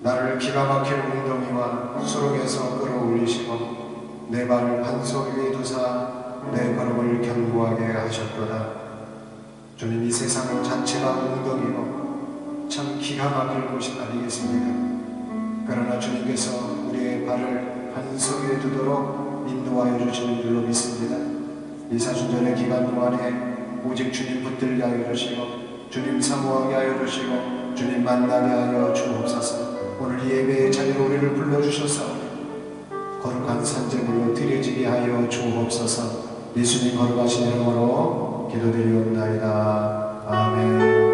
나를 기가 막힐 웅덩이와 수렁에서 끌어올리시고 내 발을 반석 위에 두사 내 걸음을 견고하게 하셨도다. 주님, 이 세상 자체가 웅덩이고 참 기가 막힐 곳이 아니겠습니까? 그러나 주님께서 우리의 발을 반석 위에 두도록 인도하여 주시는 줄로 믿습니다. 이 사순절의 기간 동안에 오직 주님 붙들게 하여 주시고 주님 사모하게 하여 주시고 주님 만나게 하여 주옵소서. 오늘 이 예배의 자리로 우리를 불러주셔서 거룩한 산제물로 드려지게 하여 주옵소서. 예수님 거룩하신 이름으로 기도드리옵나이다. 아멘.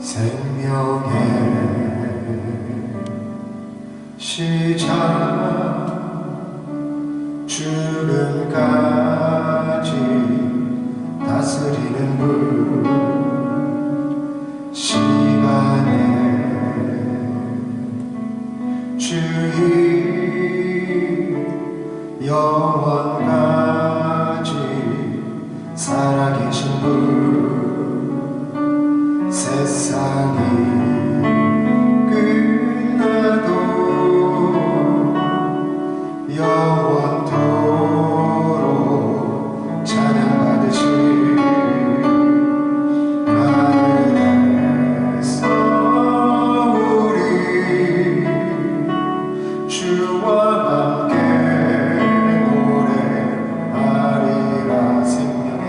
생명의 시작 죽음까지 다스리는 분 시간의 주인 영원까지 살아계신 분 세상이 끝나도 영원토록 찬양받으실 하늘에서 우리 주와 함께 노래하리라. 생명의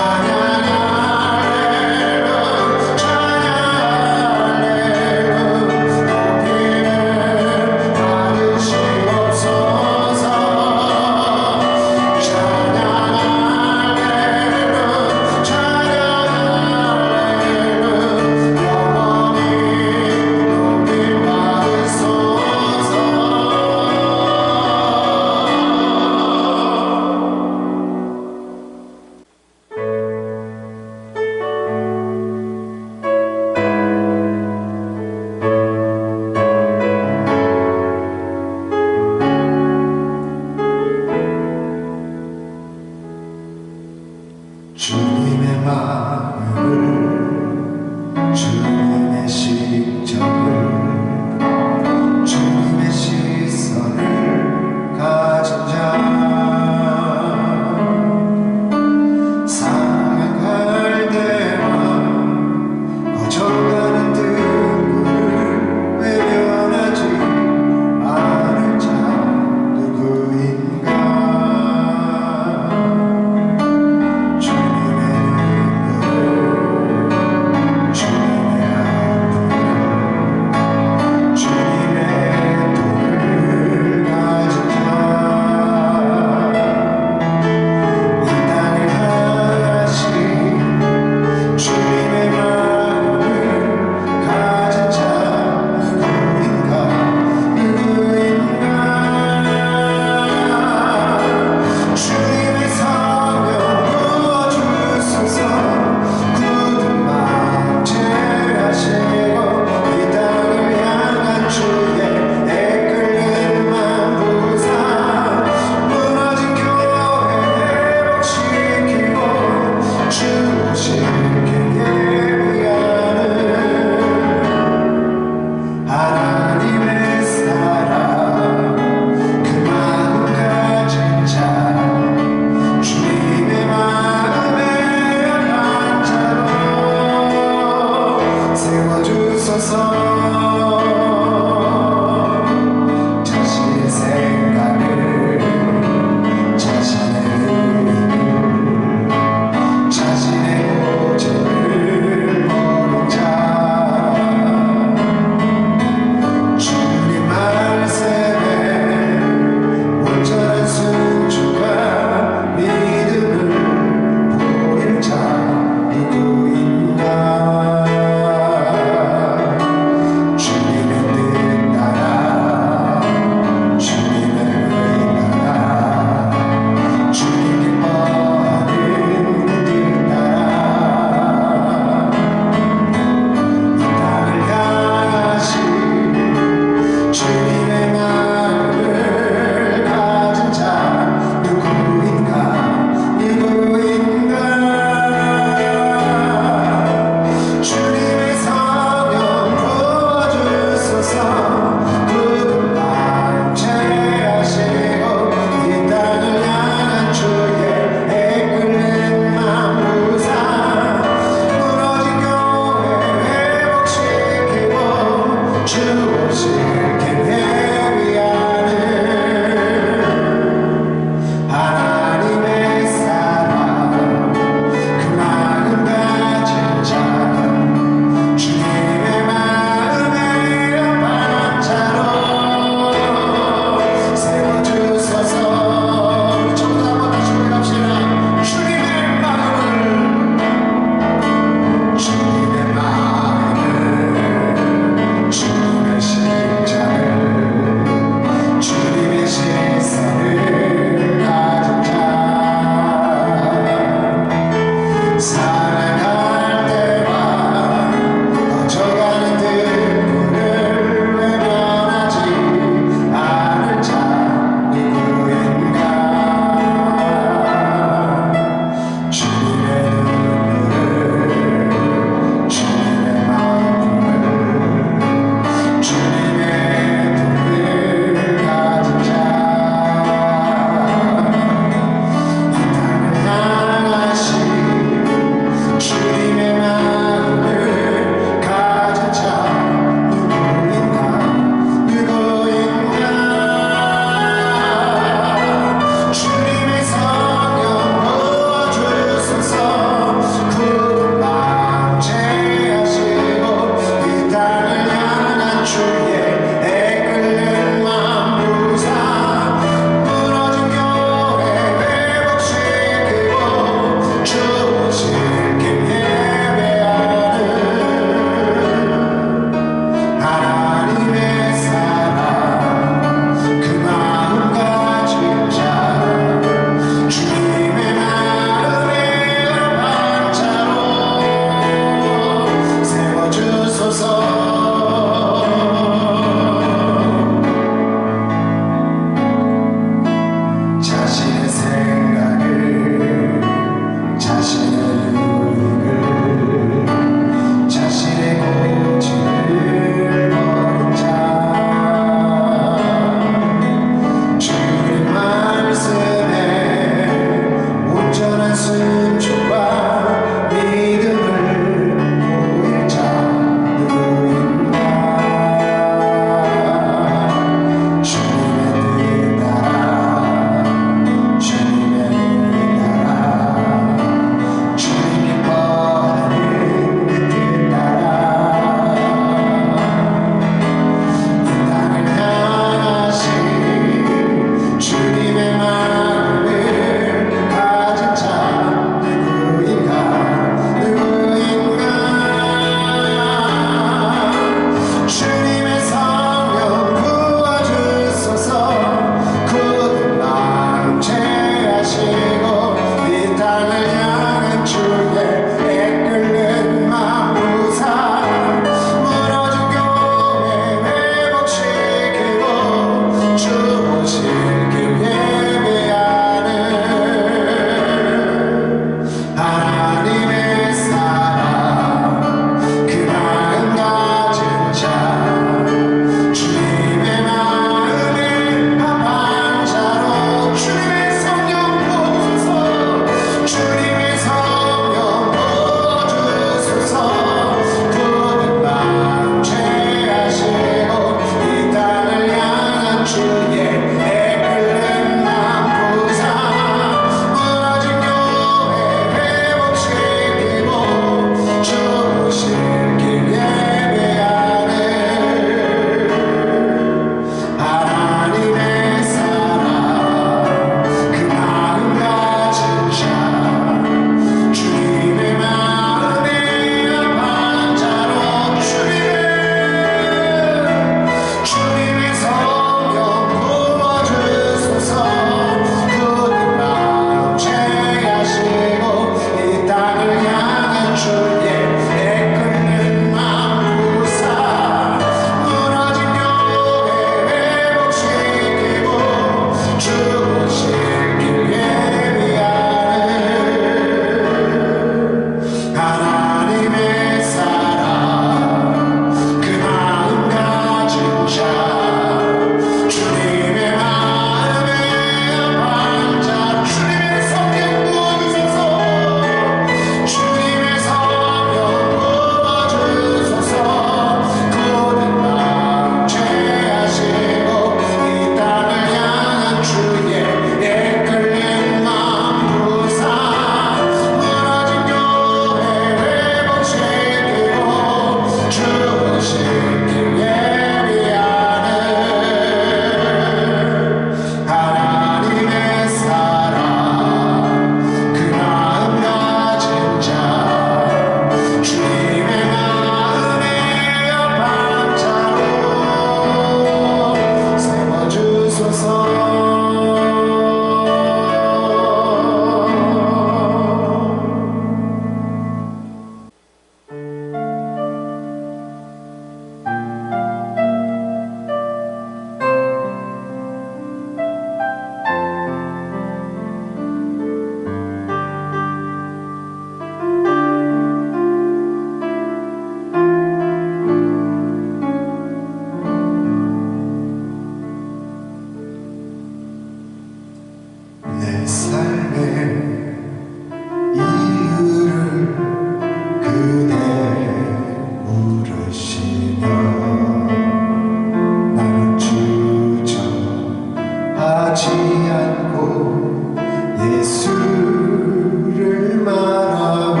예수를 말하고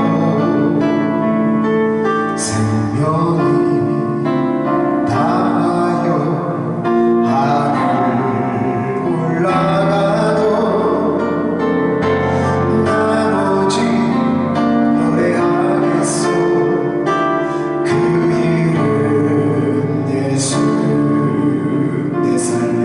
생명이 다하여 하늘 올라가도 난 오직 노래하겠소. 그 이름 예수. 내 삶에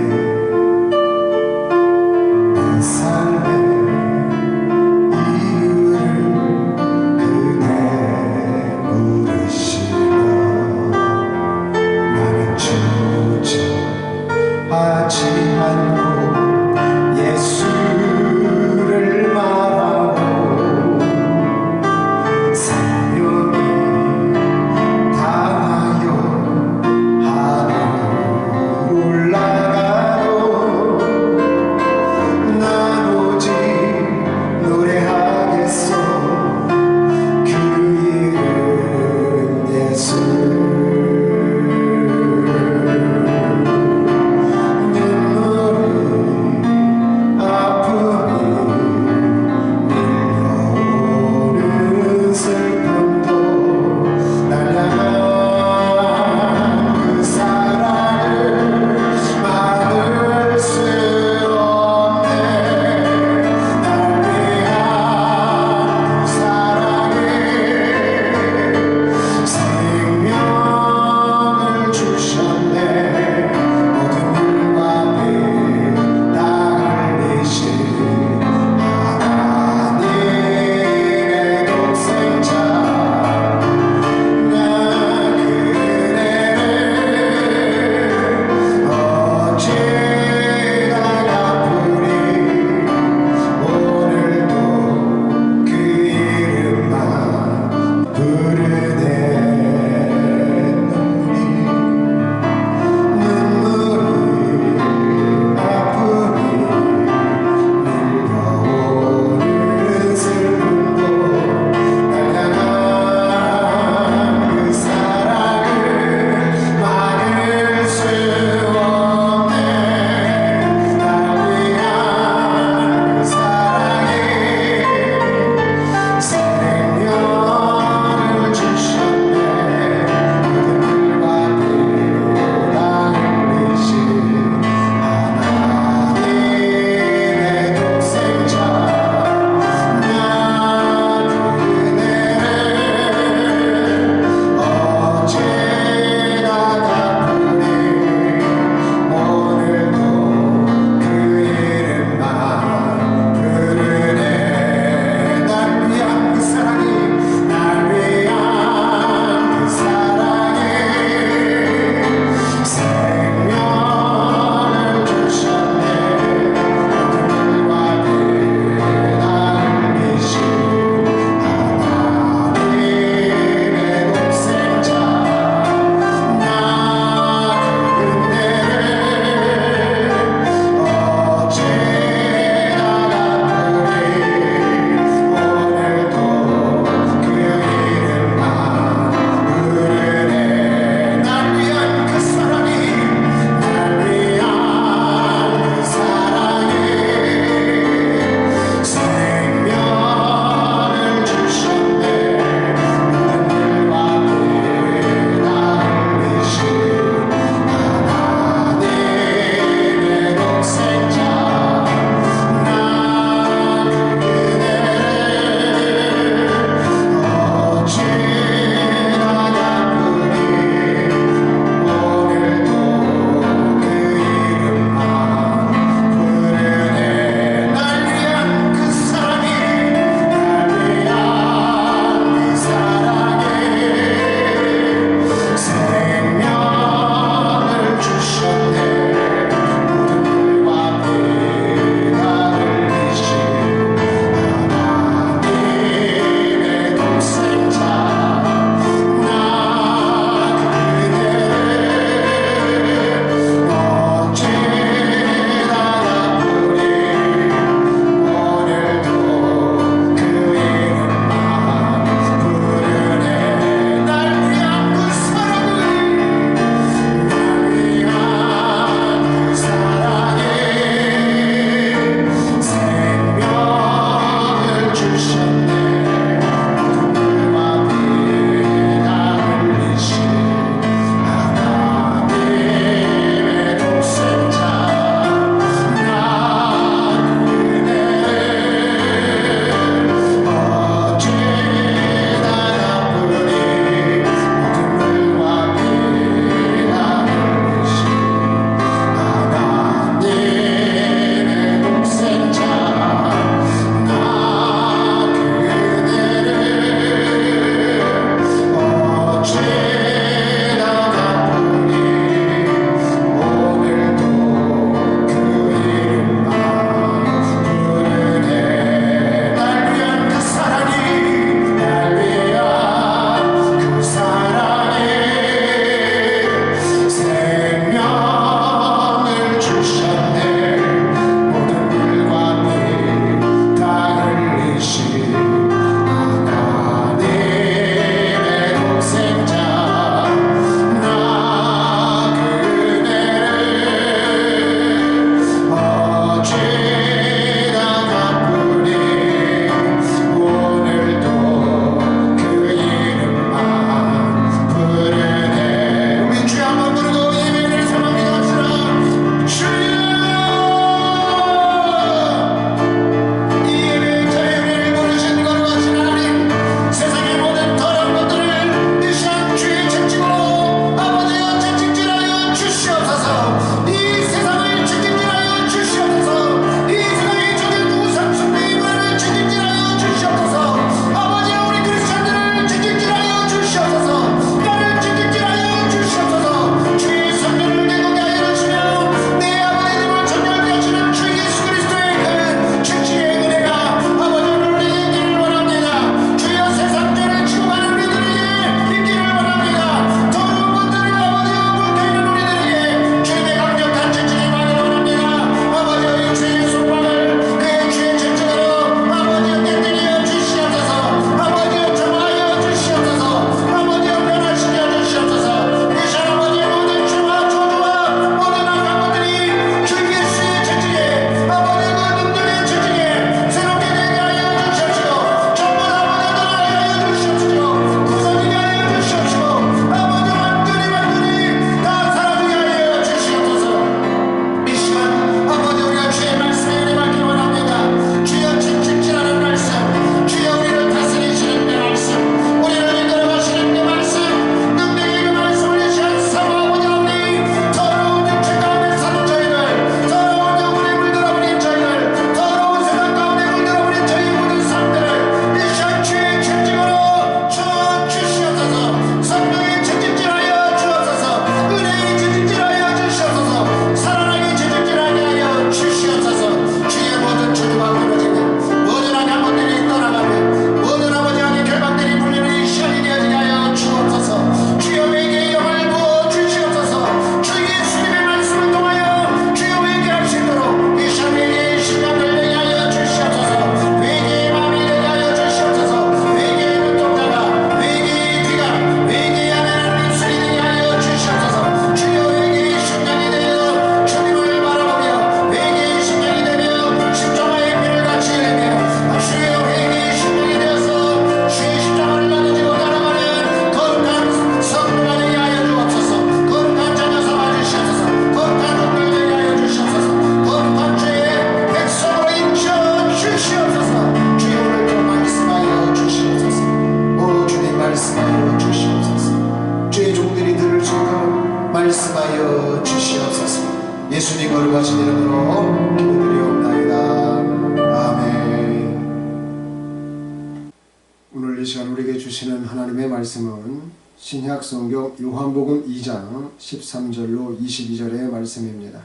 오늘 이 시간 우리에게 주시는 하나님의 말씀은 신약 성경 요한복음 2장 13절로 22절의 말씀입니다.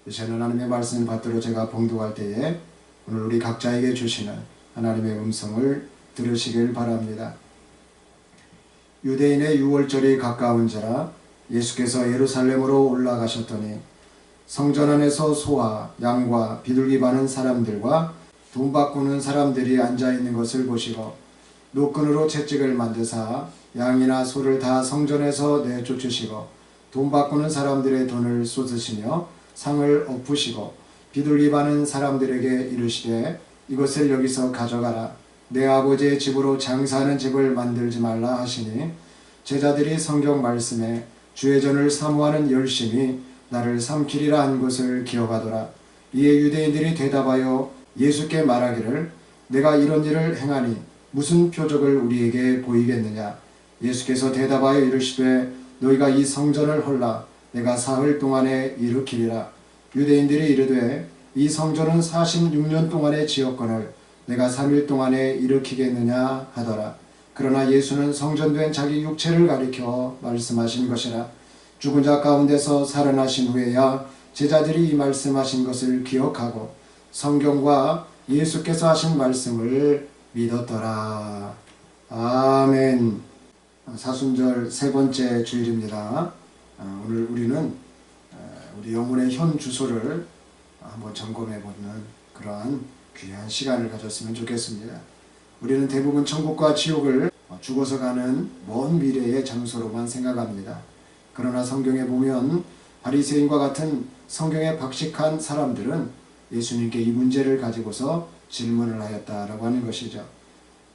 이제는 하나님의 말씀을 받들어 제가 봉독할 때에 오늘 우리 각자에게 주시는 하나님의 음성을 들으시길 바랍니다. 유대인의 유월절이 가까운지라 예수께서 예루살렘으로 올라가셨더니 성전 안에서 소와 양과 비둘기 많은 사람들과 돈 바꾸는 사람들이 앉아있는 것을 보시고 노끈으로 채찍을 만드사 양이나 소를 다 성전에서 내쫓으시고 돈 바꾸는 사람들의 돈을 쏟으시며 상을 엎으시고 비둘기 많은 사람들에게 이르시되 이것을 여기서 가져가라. 내 아버지의 집으로 장사하는 집을 만들지 말라 하시니 제자들이 성경 말씀에 주의 전을 사모하는 열심이 나를 삼키리라 한 것을 기억하더라. 이에 유대인들이 대답하여 예수께 말하기를 내가 이런 일을 행하니 무슨 표적을 우리에게 보이겠느냐. 예수께서 대답하여 이르시되 너희가 이 성전을 헐라 내가 사흘 동안에 일으키리라. 유대인들이 이르되 이 성전은 46년 동안에 지었거늘 내가 3일 동안에 일으키겠느냐 하더라. 그러나 예수는 성전된 자기 육체를 가리켜 말씀하신 것이라. 죽은 자 가운데서 살아나신 후에야 제자들이 이 말씀하신 것을 기억하고 성경과 예수께서 하신 말씀을 믿었더라. 아멘. 사순절 세 번째 주일입니다. 오늘 우리는 우리 영혼의 현 주소를 한번 점검해보는 그러한 귀한 시간을 가졌으면 좋겠습니다. 우리는 대부분 천국과 지옥을 죽어서 가는 먼 미래의 장소로만 생각합니다. 그러나 성경에 보면 바리새인과 같은 성경에 박식한 사람들은 예수님께 이 문제를 가지고서 질문을 하였다라고 하는 것이죠.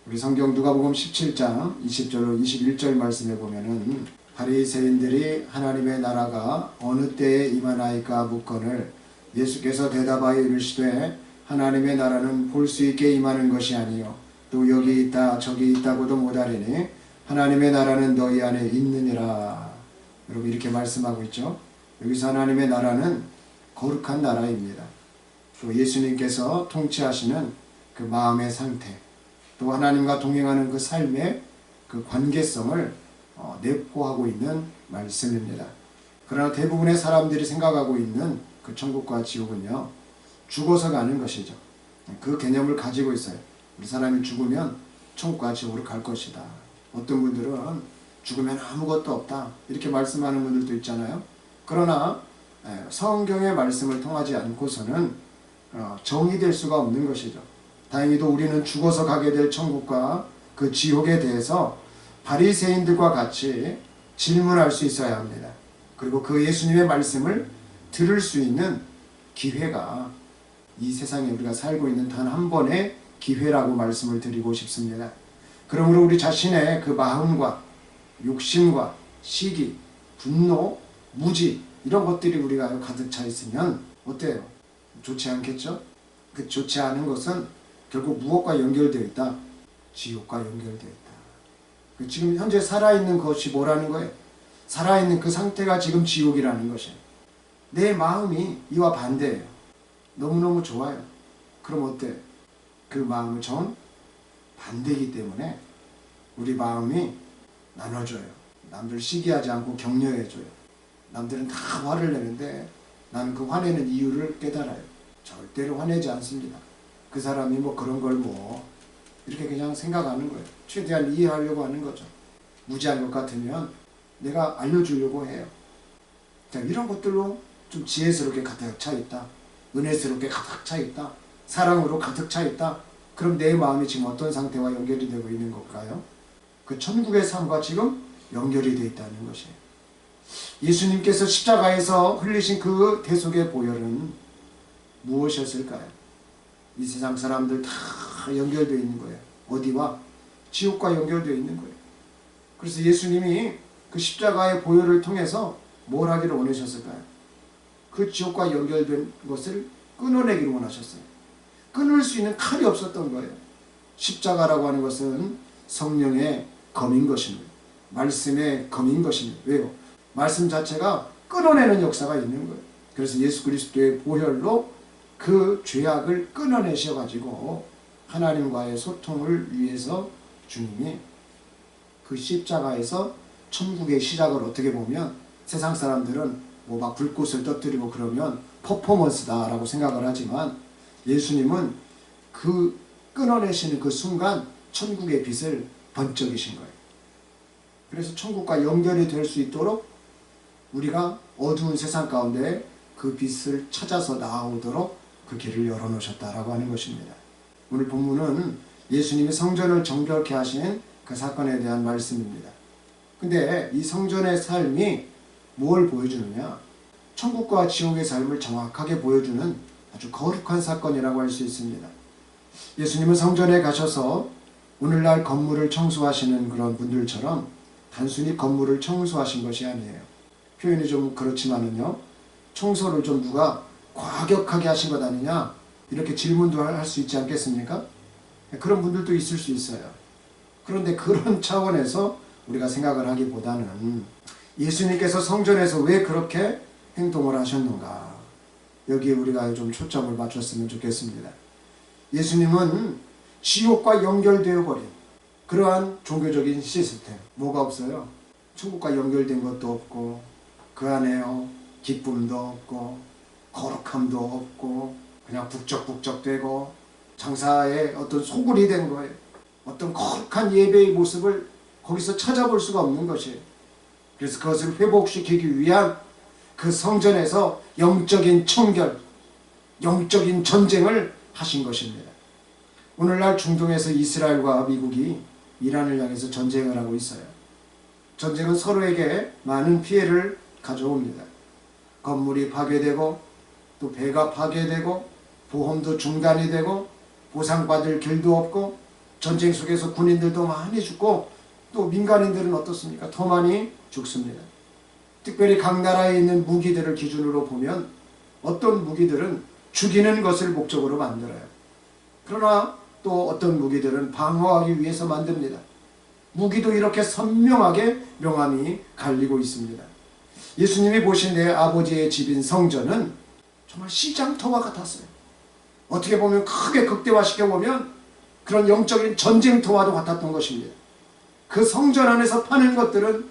우리 성경 누가복음 17장 20절로 21절 말씀에 보면은 바리새인들이 하나님의 나라가 어느 때에 임하나이까 묻거늘 예수께서 대답하여 이르시되 하나님의 나라는 볼 수 있게 임하는 것이 아니요 또 여기 있다 저기 있다고도 못하리니 하나님의 나라는 너희 안에 있느니라. 여러분 이렇게 말씀하고 있죠. 여기서 하나님의 나라는 거룩한 나라입니다. 또 예수님께서 통치하시는 그 마음의 상태, 또 하나님과 동행하는 그 삶의 그 관계성을 내포하고 있는 말씀입니다. 그러나 대부분의 사람들이 생각하고 있는 그 천국과 지옥은요, 죽어서 가는 것이죠. 그 개념을 가지고 있어요. 우리 사람이 죽으면 천국과 지옥으로 갈 것이다. 어떤 분들은 죽으면 아무것도 없다 이렇게 말씀하는 분들도 있잖아요. 그러나 성경의 말씀을 통하지 않고서는 정의될 수가 없는 것이죠. 다행히도 우리는 죽어서 가게 될 천국과 그 지옥에 대해서 바리새인들과 같이 질문할 수 있어야 합니다. 그리고 그 예수님의 말씀을 들을 수 있는 기회가 이 세상에 우리가 살고 있는 단 한 번의 기회라고 말씀을 드리고 싶습니다. 그러므로 우리 자신의 그 마음과 욕심과 시기, 분노, 무지 이런 것들이 우리가 가득 차 있으면 어때요? 좋지 않겠죠? 그 좋지 않은 것은 결국 무엇과 연결되어 있다? 지옥과 연결되어 있다. 지금 현재 살아있는 것이 뭐라는 거예요? 살아있는 그 상태가 지금 지옥이라는 것이에요. 내 마음이 이와 반대예요. 너무너무 좋아요. 그럼 어때? 그 마음은 정 반대이기 때문에 우리 마음이 나눠져요. 남들 시기하지 않고 격려해줘요. 남들은 다 화를 내는데 나는 그 화내는 이유를 깨달아요. 절대로 화내지 않습니다. 그 사람이 뭐 그런 걸 뭐 이렇게 그냥 생각하는 거예요. 최대한 이해하려고 하는 거죠. 무지한 것 같으면 내가 알려주려고 해요. 자, 이런 것들로 좀 지혜스럽게 가득 차 있다. 은혜스럽게 가득 차 있다. 사랑으로 가득 차 있다. 그럼 내 마음이 지금 어떤 상태와 연결이 되고 있는 걸까요? 그 천국의 삶과 지금 연결이 되어 있다는 것이에요. 예수님께서 십자가에서 흘리신 그 대속의 보혈은 무엇이었을까요? 이 세상 사람들 다 연결되어 있는 거예요. 어디와? 지옥과 연결되어 있는 거예요. 그래서 예수님이 그 십자가의 보혈을 통해서 뭘 하기를 원하셨을까요? 그 지옥과 연결된 것을 끊어내기를 원하셨어요. 끊을 수 있는 칼이 없었던 거예요. 십자가라고 하는 것은 성령의 검인 것입니다. 말씀의 검인 것입니다. 왜요? 말씀 자체가 끊어내는 역사가 있는 거예요. 그래서 예수 그리스도의 보혈로 그 죄악을 끊어내셔가지고 하나님과의 소통을 위해서 주님이 그 십자가에서 천국의 시작을 어떻게 보면 세상 사람들은 뭐 막 불꽃을 터뜨리고 그러면 퍼포먼스다라고 생각을 하지만 예수님은 그 끊어내시는 그 순간 천국의 빛을 번쩍이신 거예요. 그래서 천국과 연결이 될 수 있도록 우리가 어두운 세상 가운데 그 빛을 찾아서 나오도록 그 길을 열어놓으셨다라고 하는 것입니다. 오늘 본문은 예수님이 성전을 정결케 하신 그 사건에 대한 말씀입니다. 근데 이 성전의 삶이 뭘 보여주느냐? 천국과 지옥의 삶을 정확하게 보여주는 아주 거룩한 사건이라고 할 수 있습니다. 예수님은 성전에 가셔서 오늘날 건물을 청소하시는 그런 분들처럼 단순히 건물을 청소하신 것이 아니에요. 표현이 좀 그렇지만은요, 청소를 좀 누가 과격하게 하신 것 아니냐 이렇게 질문도 할 수 있지 않겠습니까? 그런 분들도 있을 수 있어요. 그런데 그런 차원에서 우리가 생각을 하기보다는 예수님께서 성전에서 왜 그렇게 행동을 하셨는가, 여기에 우리가 좀 초점을 맞췄으면 좋겠습니다. 예수님은 지옥과 연결되어 버린 그러한 종교적인 시스템, 뭐가 없어요? 천국과 연결된 것도 없고 그 안에요 기쁨도 없고 거룩함도 없고 그냥 북적북적되고 장사의 어떤 소굴이 된 거예요. 어떤 거룩한 예배의 모습을 거기서 찾아볼 수가 없는 것이에요. 그래서 그것을 회복시키기 위한 그 성전에서 영적인 청결, 영적인 전쟁을 하신 것입니다. 오늘날 중동에서 이스라엘과 미국이 이란을 향해서 전쟁을 하고 있어요. 전쟁은 서로에게 많은 피해를 가져옵니다. 건물이 파괴되고 또 배가 파괴되고 보험도 중단이 되고 보상받을 길도 없고 전쟁 속에서 군인들도 많이 죽고 또 민간인들은 어떻습니까? 더 많이 죽습니다. 특별히 각 나라에 있는 무기들을 기준으로 보면 어떤 무기들은 죽이는 것을 목적으로 만들어요. 그러나 또 어떤 무기들은 방어하기 위해서 만듭니다. 무기도 이렇게 선명하게 명암이 갈리고 있습니다. 예수님이 보신 내 아버지의 집인 성전은 정말 시장터와 같았어요. 어떻게 보면 크게 극대화시켜보면 그런 영적인 전쟁터와도 같았던 것입니다. 그 성전 안에서 파는 것들은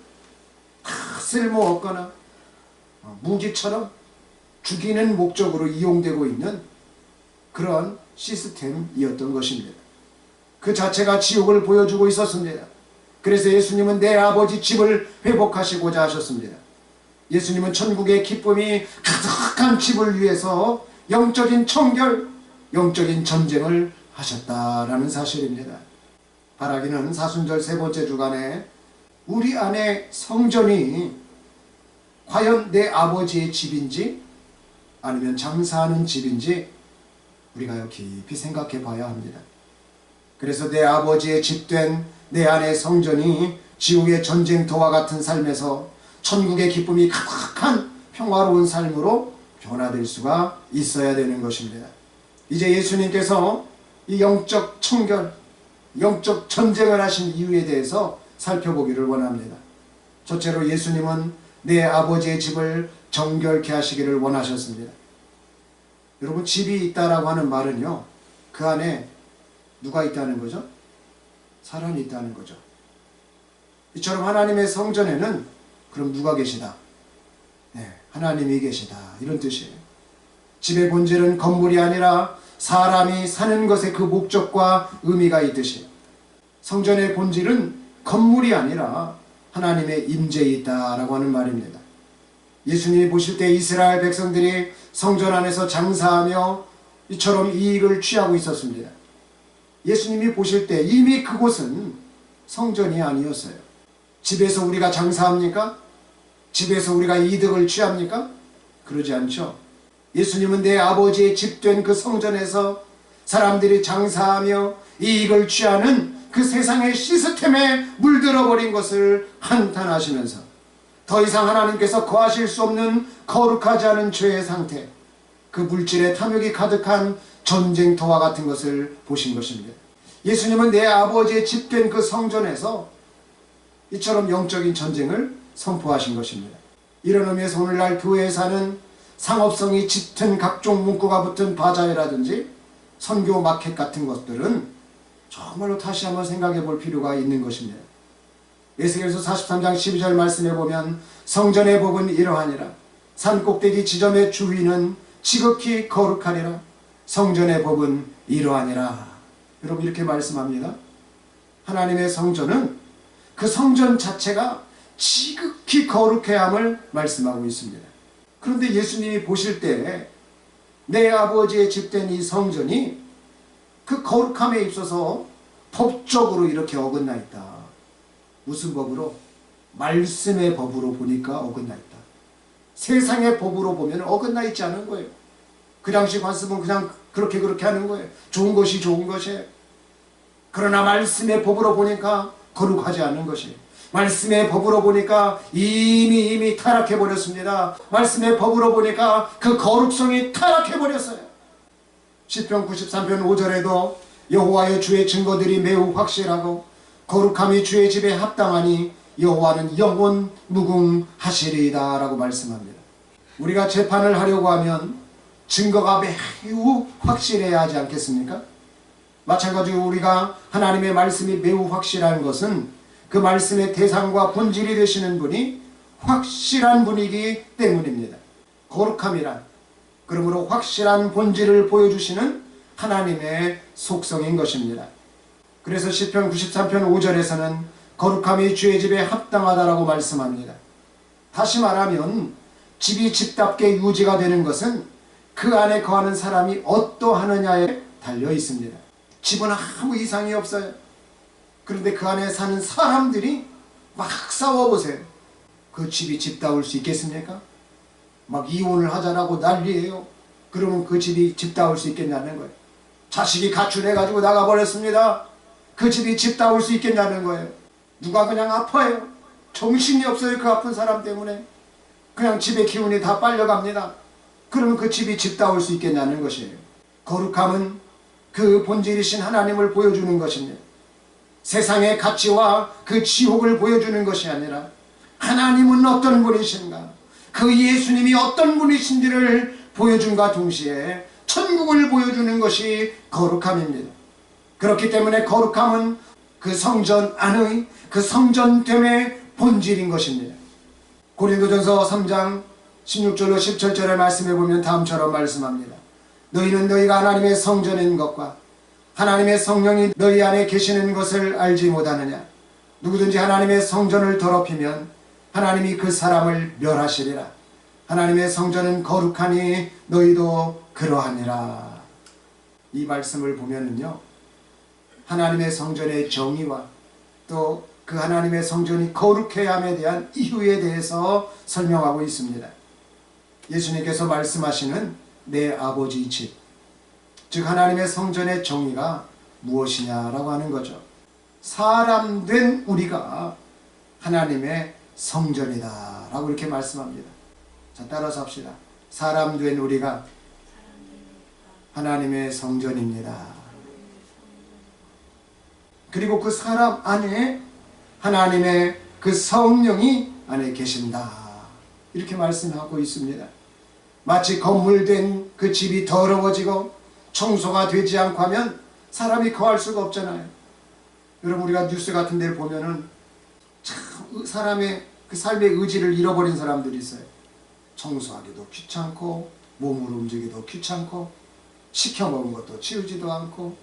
다 쓸모없거나 무기처럼 죽이는 목적으로 이용되고 있는 그런 시스템이었던 것입니다. 그 자체가 지옥을 보여주고 있었습니다. 그래서 예수님은 내 아버지 집을 회복하시고자 하셨습니다. 예수님은 천국의 기쁨이 가득한 집을 위해서 영적인 청결, 영적인 전쟁을 하셨다라는 사실입니다. 바라기는 사순절 세 번째 주간에 우리 안에 성전이 과연 내 아버지의 집인지 아니면 장사하는 집인지 우리가 깊이 생각해 봐야 합니다. 그래서 내 아버지의 집된 내 안의 성전이 지옥의 전쟁터와 같은 삶에서 천국의 기쁨이 가득한 평화로운 삶으로 변화될 수가 있어야 되는 것입니다. 이제 예수님께서 이 영적 청결, 영적 전쟁을 하신 이유에 대해서 살펴보기를 원합니다. 첫째로 예수님은 내 아버지의 집을 정결케 하시기를 원하셨습니다. 여러분, 집이 있다라고 하는 말은요, 그 안에 누가 있다는 거죠? 사람이 있다는 거죠. 이처럼 하나님의 성전에는 그럼 누가 계시다? 네, 하나님이 계시다, 이런 뜻이에요. 집의 본질은 건물이 아니라 사람이 사는 것에 그 목적과 의미가 있듯이 성전의 본질은 건물이 아니라 하나님의 임재에 있다라고 하는 말입니다. 예수님이 보실 때 이스라엘 백성들이 성전 안에서 장사하며 이처럼 이익을 취하고 있었습니다. 예수님이 보실 때 이미 그곳은 성전이 아니었어요. 집에서 우리가 장사합니까? 집에서 우리가 이득을 취합니까? 그러지 않죠. 예수님은 내 아버지의 집된 그 성전에서 사람들이 장사하며 이익을 취하는 그 세상의 시스템에 물들어버린 것을 한탄하시면서 더 이상 하나님께서 거하실 수 없는 거룩하지 않은 죄의 상태, 그 물질의 탐욕이 가득한 전쟁터와 같은 것을 보신 것입니다. 예수님은 내 아버지의 집된 그 성전에서 이처럼 영적인 전쟁을 선포하신 것입니다. 이런 의미에서 오늘날 교회에 사는 상업성이 짙은 각종 문구가 붙은 바자회라든지 선교 마켓 같은 것들은 정말로 다시 한번 생각해 볼 필요가 있는 것입니다. 에스겔서 43장 12절 말씀에 보면 성전의 복은 이러하니라. 산꼭대기 지점의 주위는 지극히 거룩하리라. 성전의 복은 이러하니라. 여러분 이렇게 말씀합니다. 하나님의 성전은 그 성전 자체가 지극히 거룩해함을 말씀하고 있습니다. 그런데 예수님이 보실 때 내 아버지의 집된 이 성전이 그 거룩함에 있어서 법적으로 이렇게 어긋나 있다. 무슨 법으로? 말씀의 법으로 보니까 어긋나 있다. 세상의 법으로 보면 어긋나 있지 않은 거예요. 그 당시 관습은 그냥 그렇게 하는 거예요. 좋은 것이 좋은 것이에요. 그러나 말씀의 법으로 보니까 거룩하지 않은 것이에요. 말씀의 법으로 보니까 이미 타락해버렸습니다. 말씀의 법으로 보니까 그 거룩성이 타락해버렸어요. 시편 93편 5절에도 여호와의 주의 증거들이 매우 확실하고 거룩함이 주의 집에 합당하니 여호와는 영원 무궁하시리이다 라고 말씀합니다. 우리가 재판을 하려고 하면 증거가 매우 확실해야 하지 않겠습니까? 마찬가지로 우리가 하나님의 말씀이 매우 확실한 것은 그 말씀의 대상과 본질이 되시는 분이 확실한 분이기 때문입니다. 거룩함이란 그러므로 확실한 본질을 보여주시는 하나님의 속성인 것입니다. 그래서 시편 93편 5절에서는 거룩함이 주의 집에 합당하다라고 말씀합니다. 다시 말하면 집이 집답게 유지가 되는 것은 그 안에 거하는 사람이 어떠하느냐에 달려 있습니다. 집은 아무 이상이 없어요. 그런데 그 안에 사는 사람들이 막 싸워보세요. 그 집이 집다울 수 있겠습니까? 막 이혼을 하자라고 난리예요. 그러면 그 집이 집다울 수 있겠냐는 거예요. 자식이 가출해가지고 나가버렸습니다. 그 집이 집다울 수 있겠냐는 거예요. 누가 그냥 아파요. 정신이 없어요. 그 아픈 사람 때문에. 그냥 집의 기운이 다 빨려갑니다. 그러면 그 집이 집다울 수 있겠냐는 것이에요. 거룩함은 그 본질이신 하나님을 보여주는 것입니다. 세상의 가치와 그 지옥을 보여주는 것이 아니라 하나님은 어떤 분이신가, 그 예수님이 어떤 분이신지를 보여준과 동시에 천국을 보여주는 것이 거룩함입니다. 그렇기 때문에 거룩함은 그 성전 안의 그 성전됨의 본질인 것입니다. 고린도전서 3장 16절로 17절의 말씀에 보면 다음처럼 말씀합니다. 너희는 너희가 하나님의 성전인 것과 하나님의 성령이 너희 안에 계시는 것을 알지 못하느냐. 누구든지 하나님의 성전을 더럽히면 하나님이 그 사람을 멸하시리라. 하나님의 성전은 거룩하니 너희도 그러하니라. 이 말씀을 보면은요, 하나님의 성전의 정의와 또 그 하나님의 성전이 거룩해야 함에 대한 이유에 대해서 설명하고 있습니다. 예수님께서 말씀하시는 내 아버지 집, 즉 하나님의 성전의 정의가 무엇이냐라고 하는 거죠. 사람 된 우리가 하나님의 성전이다 라고 이렇게 말씀합니다. 자, 따라서 합시다. 사람 된 우리가 하나님의 성전입니다. 그리고 그 사람 안에 하나님의 그 성령이 안에 계신다 이렇게 말씀하고 있습니다. 마치 건물된 그 집이 더러워지고 청소가 되지 않고 하면 사람이 거할 수가 없잖아요. 여러분 우리가 뉴스 같은 데를 보면은 참 사람의 그 삶의 의지를 잃어버린 사람들이 있어요. 청소하기도 귀찮고 몸으로 움직이기도 귀찮고 시켜먹은 것도 치우지도 않고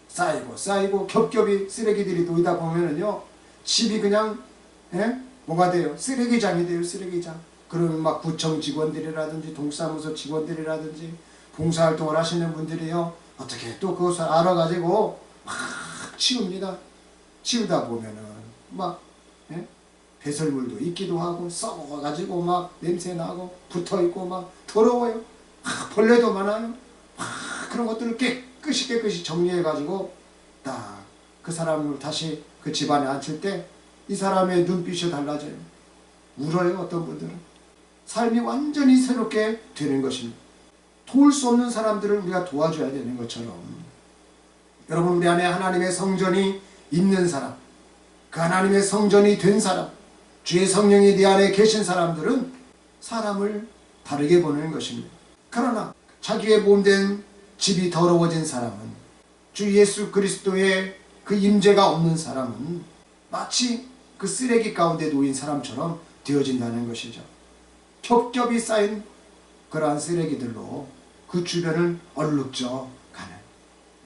쌓이고 겹겹이 쓰레기들이 놓이다 보면은요 집이 그냥 뭐가 돼요? 쓰레기장이 돼요. 쓰레기장. 그러면 막 구청 직원들이라든지 동사무소 직원들이라든지 봉사활동을 하시는 분들이요 어떻게 또 그것을 알아가지고 막 치웁니다. 치우다 보면은 막 배설물도 있기도 하고 썩어가지고 막 냄새 나고 붙어있고 막 더러워요. 벌레도 많아요. 그런 것들을 깨끗이 정리해가지고 딱 그 사람을 다시 그 집안에 앉힐 때 이 사람의 눈빛이 달라져요. 울어요. 어떤 분들은. 삶이 완전히 새롭게 되는 것입니다. 도울 수 없는 사람들을 우리가 도와줘야 되는 것처럼 여러분 우리 안에 하나님의 성전이 있는 사람, 그 하나님의 성전이 된 사람, 주의 성령이 네 안에 계신 사람들은 사람을 다르게 보는 것입니다. 그러나 자기의 몸된 집이 더러워진 사람은 주 예수 그리스도의 그 임재가 없는 사람은 마치 그 쓰레기 가운데 놓인 사람처럼 되어진다는 것이죠. 겹겹이 쌓인 그러한 쓰레기들로 그 주변을 얼룩져 가는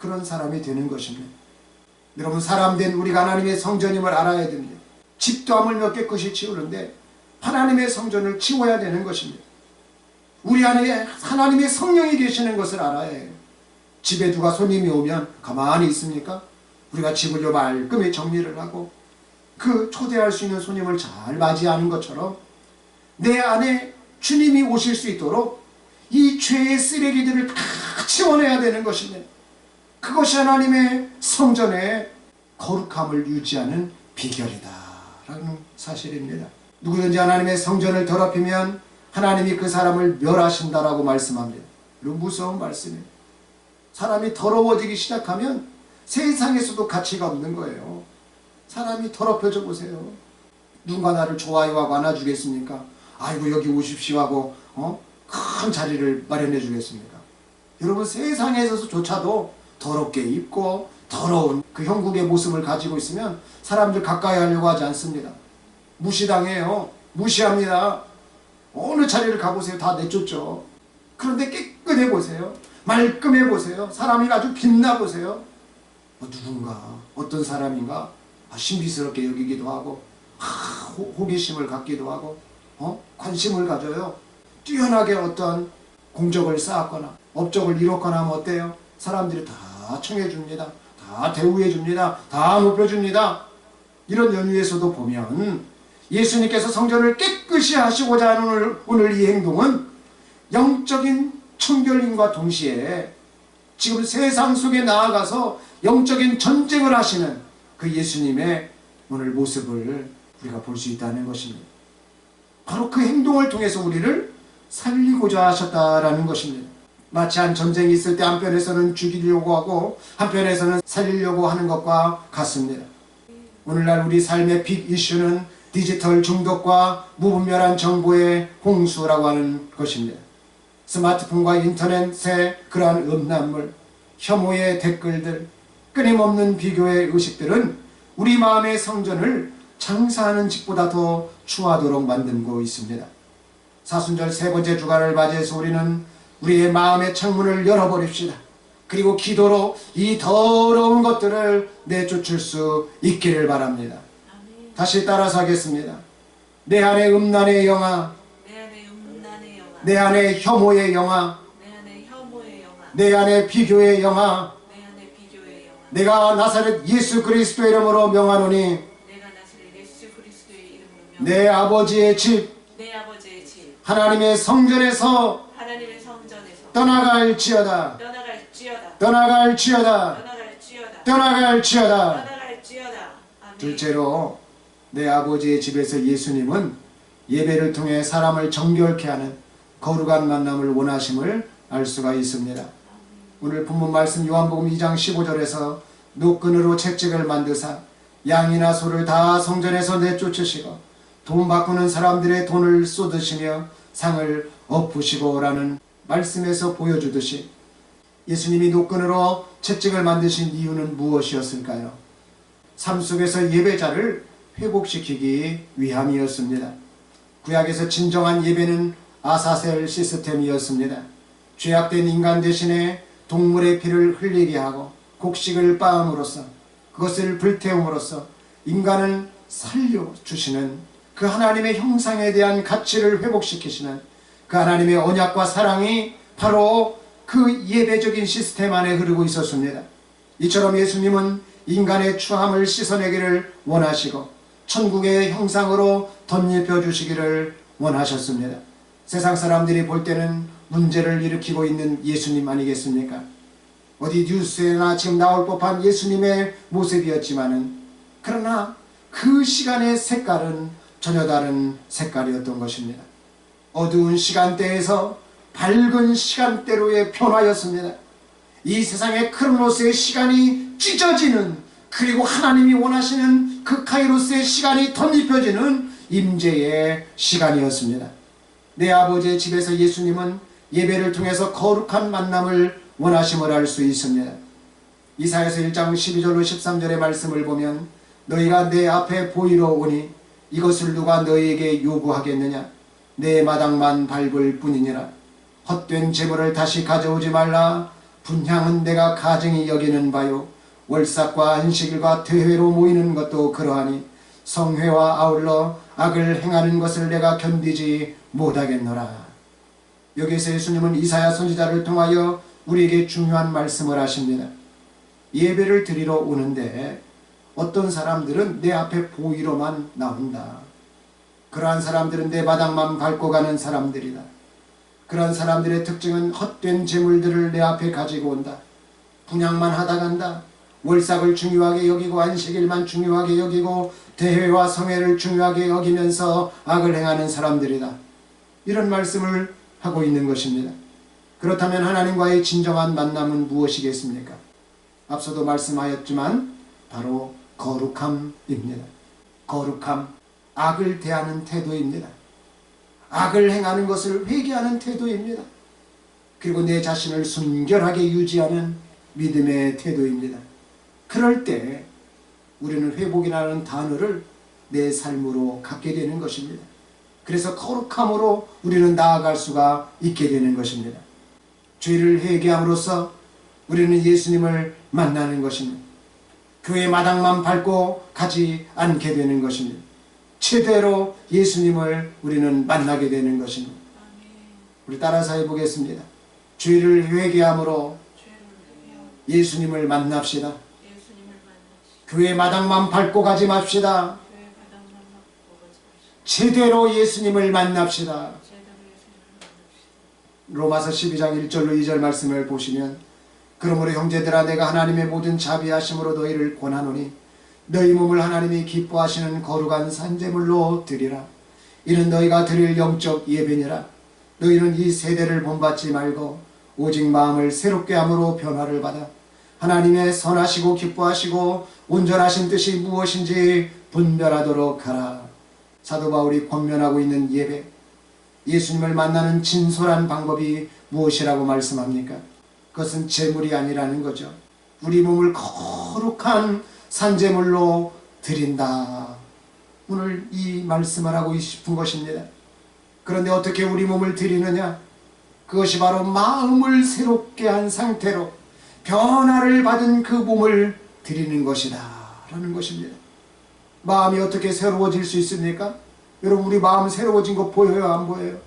그런 사람이 되는 것입니다. 여러분, 사람된 우리가 하나님의 성전임을 알아야 됩니다. 집도 하물며 깨끗이 치우는데 하나님의 성전을 치워야 되는 것입니다. 우리 안에 하나님의 성령이 계시는 것을 알아야 해요. 집에 누가 손님이 오면 가만히 있습니까? 우리가 집을 말끔히 정리를 하고 그 초대할 수 있는 손님을 잘 맞이하는 것처럼 내 안에 주님이 오실 수 있도록 이 죄의 쓰레기들을 다 치워내야 되는 것입니다. 그것이 하나님의 성전의 거룩함을 유지하는 비결이다 라는 사실입니다. 누구든지 하나님의 성전을 더럽히면 하나님이 그 사람을 멸하신다라고 말씀합니다. 이런 무서운 말씀이에요. 사람이 더러워지기 시작하면 세상에서도 가치가 없는 거예요. 사람이 더럽혀져 보세요. 누군가 나를 좋아요하고 안아주겠습니까? 아이고 여기 오십시오 하고 큰 자리를 마련해 주겠습니까? 여러분, 세상에서조차도 더럽게 입고 더러운 그 형국의 모습을 가지고 있으면 사람들 가까이 하려고 하지 않습니다. 무시당해요. 무시합니다. 어느 자리를 가보세요. 다 내쫓죠. 그런데 깨끗해 보세요. 말끔해 보세요. 사람이 아주 빛나 보세요. 누군가 어떤 사람인가 신비스럽게 여기기도 하고 호기심을 갖기도 하고 관심을 가져요. 뛰어나게 어떤 공적을 쌓았거나 업적을 이뤘거나 하면 어때요? 사람들이 다 청해줍니다. 다 대우해줍니다. 다 높여줍니다. 이런 연유에서도 보면 예수님께서 성전을 깨끗이 하시고자 하는 오늘 이 행동은 영적인 청결임과 동시에 지금 세상 속에 나아가서 영적인 전쟁을 하시는 그 예수님의 오늘 모습을 우리가 볼 수 있다는 것입니다. 바로 그 행동을 통해서 우리를 살리고자 하셨다라는 것입니다. 마치 한 전쟁이 있을 때 한편에서는 죽이려고 하고 한편에서는 살리려고 하는 것과 같습니다. 오늘날 우리 삶의 빅 이슈는 디지털 중독과 무분별한 정보의 홍수라고 하는 것입니다. 스마트폰과 인터넷의 그러한 음란물, 혐오의 댓글들, 끊임없는 비교의 의식들은 우리 마음의 성전을 장사하는 집보다 더 추하도록 만들고 있습니다. 사순절 세 번째 주간을 맞이해서 우리는 우리의 마음의 창문을 열어버립시다. 그리고 기도로 이 더러운 것들을 내쫓을 수 있기를 바랍니다. 다시 따라서 하겠습니다. 내 안에 음란의 영아, 내 안에 혐오의 영아, 내 안에 비교의 영아, 내가 나사렛 예수 그리스도의 이름으로 명하노니 내 아버지의 집 하나님의 성전에서 떠나갈지어다. 둘째로 내 아버지의 집에서 예수님은 예배를 통해 사람을 정결케 하는 거룩한 만남을 원하심을 알 수가 있습니다. 오늘 본문 말씀 요한복음 2장 15절에서 노끈으로 채찍을 만드사 양이나 소를 다 성전에서 내쫓으시고 돈 바꾸는 사람들의 돈을 쏟으시며 상을 엎으시고 라는 말씀에서 보여주듯이 예수님이 노끈으로 채찍을 만드신 이유는 무엇이었을까요? 삶 속에서 예배자를 회복시키기 위함이었습니다. 구약에서 진정한 예배는 아사셀 시스템이었습니다. 죄악된 인간 대신에 동물의 피를 흘리게 하고 곡식을 빻음으로써 그것을 불태움으로써 인간을 살려주시는 그 하나님의 형상에 대한 가치를 회복시키시는 그 하나님의 언약과 사랑이 바로 그 예배적인 시스템 안에 흐르고 있었습니다. 이처럼 예수님은 인간의 추함을 씻어내기를 원하시고 천국의 형상으로 덧입혀 주시기를 원하셨습니다. 세상 사람들이 볼 때는 문제를 일으키고 있는 예수님 아니겠습니까? 어디 뉴스에나 지금 나올 법한 예수님의 모습이었지만은 그러나 그 시간의 색깔은 전혀 다른 색깔이었던 것입니다. 어두운 시간대에서 밝은 시간대로의 변화였습니다. 이 세상의 크로노스의 시간이 찢어지는, 그리고 하나님이 원하시는 그 카이로스의 시간이 덧입혀지는 임재의 시간이었습니다. 내 아버지의 집에서 예수님은 예배를 통해서 거룩한 만남을 원하심을 알 수 있습니다. 이사야서 1장 12절로 13절의 말씀을 보면 너희가 내 앞에 보이러 오니 이것을 누가 너희에게 요구하겠느냐. 내 마당만 밟을 뿐이니라. 헛된 재물을 다시 가져오지 말라. 분향은 내가 가증히 여기는 바요. 월삭과 안식일과 대회로 모이는 것도 그러하니 성회와 아울러 악을 행하는 것을 내가 견디지 못하겠노라. 여기서 예수님은 이사야 선지자를 통하여 우리에게 중요한 말씀을 하십니다. 예배를 드리러 오는데 어떤 사람들은 내 앞에 보이러만 나온다. 그러한 사람들은 내 마당만 밟고 가는 사람들이다. 그러한 사람들의 특징은 헛된 재물들을 내 앞에 가지고 온다. 분향만 하다 간다. 월삭을 중요하게 여기고 안식일만 중요하게 여기고 대회와 성회를 중요하게 여기면서 악을 행하는 사람들이다. 이런 말씀을 하고 있는 것입니다. 그렇다면 하나님과의 진정한 만남은 무엇이겠습니까? 앞서도 말씀하였지만 바로 거룩함입니다. 거룩함, 악을 대하는 태도입니다. 악을 행하는 것을 회개하는 태도입니다. 그리고 내 자신을 순결하게 유지하는 믿음의 태도입니다. 그럴 때 우리는 회복이라는 단어를 내 삶으로 갖게 되는 것입니다. 그래서 거룩함으로 우리는 나아갈 수가 있게 되는 것입니다. 죄를 회개함으로써 우리는 예수님을 만나는 것입니다. 교회 마당만 밟고 가지 않게 되는 것입니다. 제대로 예수님을 우리는 만나게 되는 것입니다. 우리 따라서 해보겠습니다. 죄를 회개함으로 예수님을 만납시다. 교회 마당만 밟고 가지 맙시다. 제대로 예수님을 만납시다. 로마서 12장 1절로 2절 말씀을 보시면 그러므로 형제들아 내가 하나님의 모든 자비하심으로 너희를 권하노니 너희 몸을 하나님이 기뻐하시는 거룩한 산제물로 드리라. 이는 너희가 드릴 영적 예배니라. 너희는 이 세대를 본받지 말고 오직 마음을 새롭게 함으로 변화를 받아 하나님의 선하시고 기뻐하시고 온전하신 뜻이 무엇인지 분별하도록 하라. 사도 바울이 권면하고 있는 예배, 예수님을 만나는 진솔한 방법이 무엇이라고 말씀합니까? 그것은 재물이 아니라는 거죠. 우리 몸을 거룩한 산재물로 드린다. 오늘 이 말씀을 하고 싶은 것입니다. 그런데 어떻게 우리 몸을 드리느냐? 그것이 바로 마음을 새롭게 한 상태로 변화를 받은 그 몸을 드리는 것이다 라는 것입니다. 마음이 어떻게 새로워질 수 있습니까? 여러분, 우리 마음 새로워진 거 보여요? 안 보여요?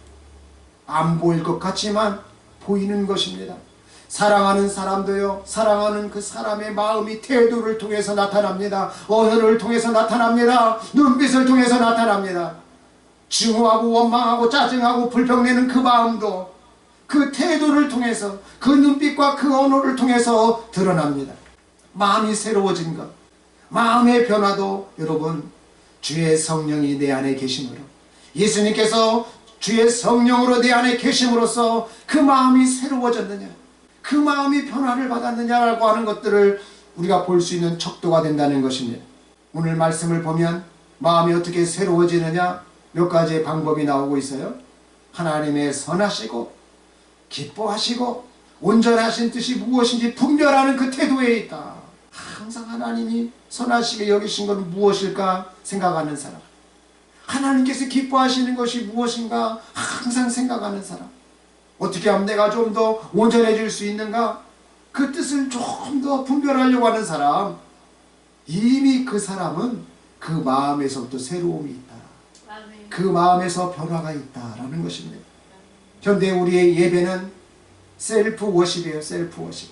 안 보일 것 같지만 보이는 것입니다. 사랑하는 사람도요, 사랑하는 그 사람의 마음이 태도를 통해서 나타납니다. 언어를 통해서 나타납니다. 눈빛을 통해서 나타납니다. 증오하고 원망하고 짜증하고 불평내는 그 마음도 그 태도를 통해서, 그 눈빛과 그 언어를 통해서 드러납니다. 마음이 새로워진 것, 마음의 변화도 여러분 주의 성령이 내 안에 계심으로, 예수님께서 주의 성령으로 내 안에 계심으로써 그 마음이 새로워졌느냐, 그 마음이 변화를 받았느냐라고 하는 것들을 우리가 볼 수 있는 척도가 된다는 것입니다. 오늘 말씀을 보면 마음이 어떻게 새로워지느냐 몇 가지의 방법이 나오고 있어요. 하나님의 선하시고 기뻐하시고 온전하신 뜻이 무엇인지 분별하는 그 태도에 있다. 항상 하나님이 선하시게 여기신 것은 무엇일까 생각하는 사람, 하나님께서 기뻐하시는 것이 무엇인가 항상 생각하는 사람, 어떻게 하면 내가 좀 더 온전해질 수 있는가 그 뜻을 좀 더 분별하려고 하는 사람, 이미 그 사람은 그 마음에서부터 새로움이 있다. 그 마음에서 변화가 있다라는 것입니다. 현대 우리의 예배는 셀프 워십이에요. 셀프 워십.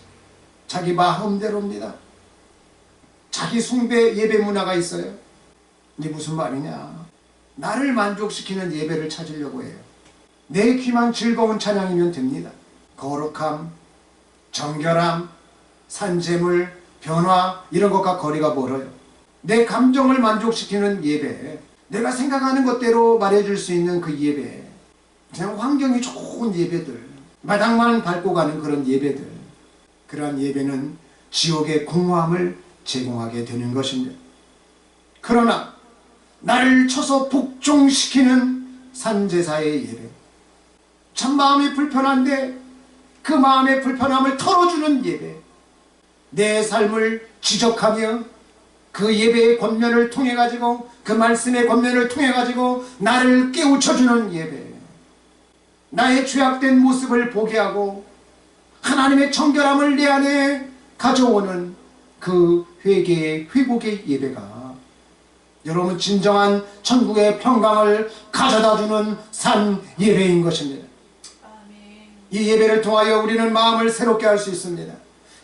자기 마음대로입니다. 자기 숭배 예배 문화가 있어요. 이게 무슨 말이냐? 나를 만족시키는 예배를 찾으려고 해요. 내 귀만 즐거운 찬양이면 됩니다. 거룩함, 정결함, 산재물, 변화 이런 것과 거리가 멀어요. 내 감정을 만족시키는 예배, 내가 생각하는 것대로 말해줄 수 있는 그 예배, 그냥 환경이 좋은 예배들, 마당만 밟고 가는 그런 예배들, 그러한 예배는 지옥의 공허함을 제공하게 되는 것입니다. 그러나 나를 쳐서 복종시키는 산제사의 예배, 참 마음이 불편한데 그 마음의 불편함을 털어주는 예배, 내 삶을 지적하며 그 예배의 권면을 통해 가지고 그 말씀의 권면을 통해 가지고 나를 깨우쳐주는 예배, 나의 죄악된 모습을 보게 하고 하나님의 정결함을 내 안에 가져오는 그 회개의 회복의 예배가 여러분 진정한 천국의 평강을 가져다주는 산 예배인 것입니다. 이 예배를 통하여 우리는 마음을 새롭게 할 수 있습니다.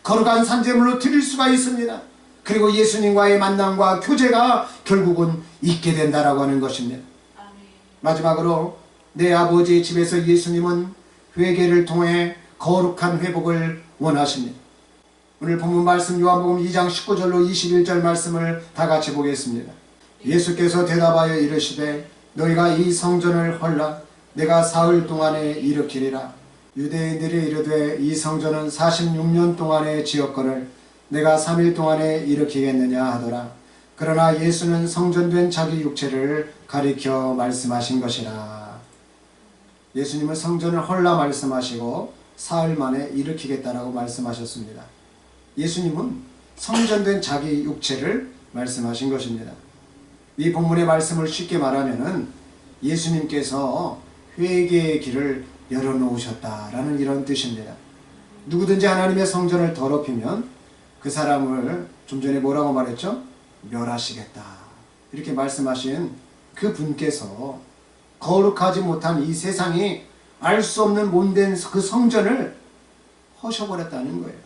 거룩한 산제물로 드릴 수가 있습니다. 그리고 예수님과의 만남과 교제가 결국은 있게 된다라고 하는 것입니다. 마지막으로 내 아버지의 집에서 예수님은 회개를 통해 거룩한 회복을 원하십니다. 오늘 본문 말씀 요한복음 2장 19절로 21절 말씀을 다 같이 보겠습니다. 예수께서 대답하여 이르시되 너희가 이 성전을 헐라 내가 사흘 동안에 일으키리라. 유대인들이 이르되 이 성전은 46년 동안에 지었거늘 내가 3일 동안에 일으키겠느냐 하더라. 그러나 예수는 성전된 자기 육체를 가리켜 말씀하신 것이라. 예수님은 성전을 헐라 말씀하시고 사흘 만에 일으키겠다라고 말씀하셨습니다. 예수님은 성전된 자기 육체를 말씀하신 것입니다. 이 본문의 말씀을 쉽게 말하면은 예수님께서 회개의 길을 열어놓으셨다라는 이런 뜻입니다. 누구든지 하나님의 성전을 더럽히면 그 사람을 좀 전에 뭐라고 말했죠? 멸하시겠다 이렇게 말씀하신 그 분께서 거룩하지 못한 이 세상이 알 수 없는 몸된 그 성전을 허셔버렸다는 거예요.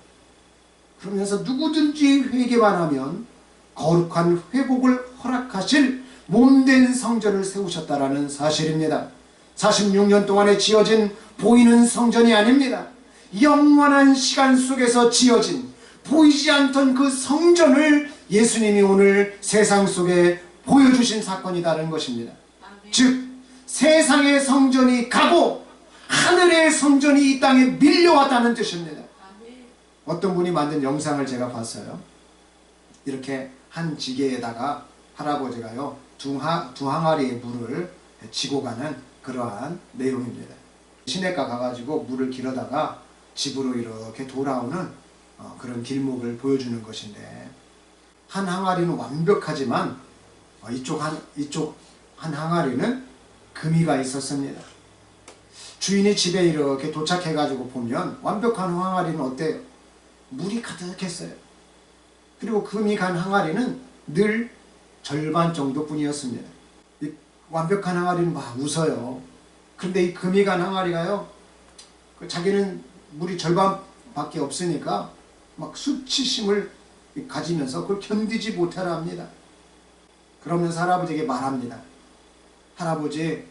그러면서 누구든지 회개만 하면 거룩한 회복을 허락하실 몸된 성전을 세우셨다라는 사실입니다. 46년 동안에 지어진 보이는 성전이 아닙니다. 영원한 시간 속에서 지어진 보이지 않던 그 성전을 예수님이 오늘 세상 속에 보여주신 사건이라는 것입니다. 즉 세상의 성전이 가고 하늘의 성전이 이 땅에 밀려왔다는 뜻입니다. 어떤 분이 만든 영상을 제가 봤어요. 이렇게 한 지게에다가 할아버지가요 두 항아리의 물을 지고 가는 그러한 내용입니다. 시내가 가가지고 물을 길어다가 집으로 이렇게 돌아오는 그런 길목을 보여주는 것인데, 한 항아리는 완벽하지만 이쪽 한 항아리는 금이가 있었습니다. 주인이 집에 이렇게 도착해가지고 보면 완벽한 항아리는 어때요? 물이 가득했어요. 그리고 금이 간 항아리는 늘 절반 정도뿐이었습니다. 이 완벽한 항아리는 막 웃어요. 그런데 이 금이 간 항아리가요, 자기는 물이 절반밖에 없으니까 막 수치심을 가지면서 그걸 견디지 못하라 합니다. 그러면서 할아버지에게 말합니다. 할아버지,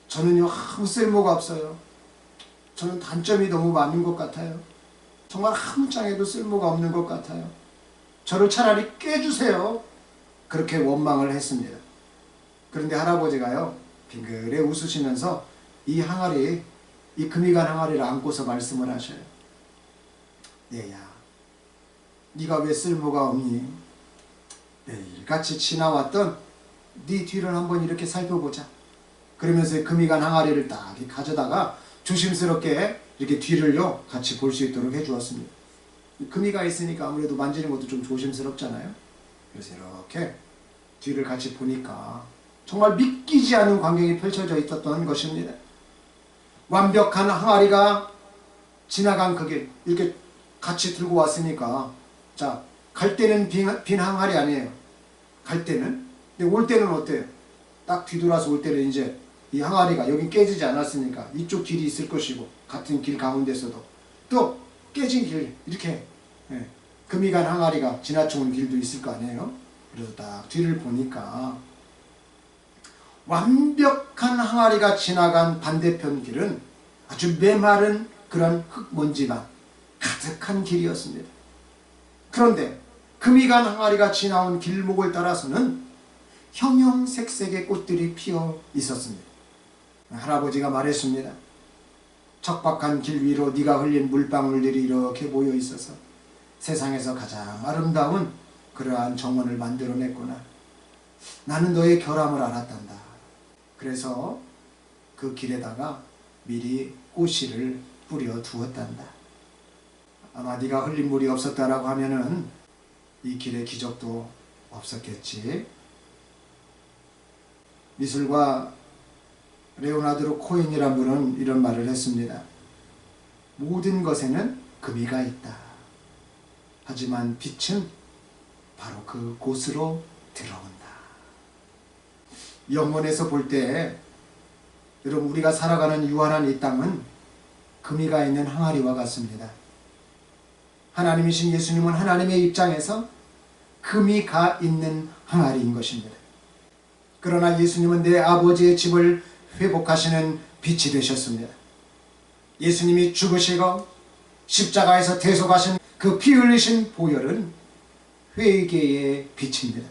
저는요 아무 쓸모가 없어요. 저는 단점이 너무 많은 것 같아요. 정말 아무짝에도 쓸모가 없는 것 같아요. 저를 차라리 깨주세요. 그렇게 원망을 했습니다. 그런데 할아버지가요 빙그레 웃으시면서 이 항아리, 이 금이 간 항아리를 안고서 말씀을 하셔요. 얘야, 네가 왜 쓸모가 없니? 매일같이 지나왔던 네 뒤를 한번 이렇게 살펴보자. 그러면서 금이 간 항아리를 딱 가져다가 조심스럽게 이렇게 뒤를요 같이 볼 수 있도록 해주었습니다. 금이가 있으니까 아무래도 만지는 것도 좀 조심스럽잖아요. 그래서 이렇게 뒤를 같이 보니까 정말 믿기지 않는 광경이 펼쳐져 있었던 것입니다. 완벽한 항아리가 지나간 그 길 이렇게 같이 들고 왔으니까, 자, 갈 때는 빈 항아리 아니에요. 갈 때는. 근데 올 때는 어때요? 딱 뒤돌아서 올 때는 이제 이 항아리가 여기 깨지지 않았으니까 이쪽 길이 있을 것이고, 같은 길 가운데서도 또 깨진 길 이렇게 금이 간 항아리가 지나쳐온 길도 있을 거 아니에요. 그래서 딱 뒤를 보니까 완벽한 항아리가 지나간 반대편 길은 아주 메마른 그런 흙먼지만 가득한 길이었습니다. 그런데 금이 간 항아리가 지나온 길목을 따라서는 형형색색의 꽃들이 피어 있었습니다. 할아버지가 말했습니다. 척박한 길 위로 네가 흘린 물방울들이 이렇게 모여 있어서 세상에서 가장 아름다운 그러한 정원을 만들어냈구나. 나는 너의 결함을 알았단다. 그래서 그 길에다가 미리 꽃씨를 뿌려 두었단다. 아마 네가 흘린 물이 없었다라고 하면은 이 길에 기적도 없었겠지. 미술가 레오나르도 코헨이란 분은 이런 말을 했습니다. 모든 것에는 금이가 있다. 하지만 빛은 바로 그 곳으로 들어온다. 영원에서 볼 때 여러분 우리가 살아가는 유한한 이 땅은 금이가 있는 항아리와 같습니다. 하나님이신 예수님은 하나님의 입장에서 금이가 있는 항아리인 것입니다. 그러나 예수님은 내 아버지의 집을 회복하시는 빛이 되셨습니다. 예수님이 죽으시고 십자가에서 대속하신 그 피 흘리신 보혈은 회개의 빛입니다.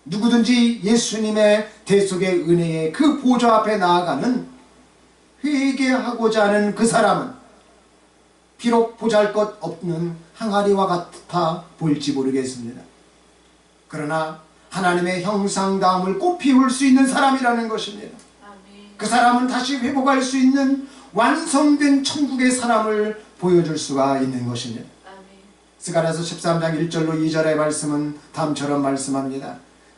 누구든지 예수님의 대속의 은혜의 그 보좌 앞에 나아가는 회개하고자 하는 그 사람은 비록 보잘것 없는 항아리와 같아 보일지 모르겠습니다. 그러나 하나님의 형상다움을 꽃 피울 수 있는 사람이라는 것입니다. 그 사람은 다시 회복할 수 있는 완성된 천국의 사람을 보여줄 수가 있는 것입니다. 스가랴서 13장 1절로 2절의 말씀은 다음처럼 말씀합니다.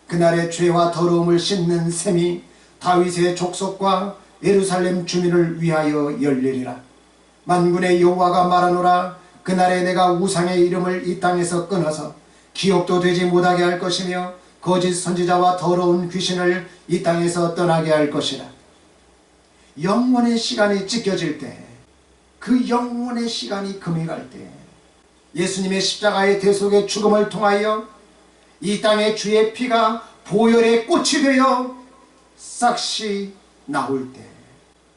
그날의 죄와 더러움을 씻는 샘이 다윗의 족속과 예루살렘 주민을 위하여 열리리라. 만군의 여호와가 말하노라. 그날에 내가 우상의 이름을 이 땅에서 끊어서 기억도 되지 못하게 할 것이며 거짓 선지자와 더러운 귀신을 이 땅에서 떠나게 할 것이라. 영원의 시간이 찢겨질 때, 그 영원의 시간이 금이 갈 때, 예수님의 십자가의 대속의 죽음을 통하여 이 땅의 주의 피가 보혈의 꽃이 되어 싹시 나올 때,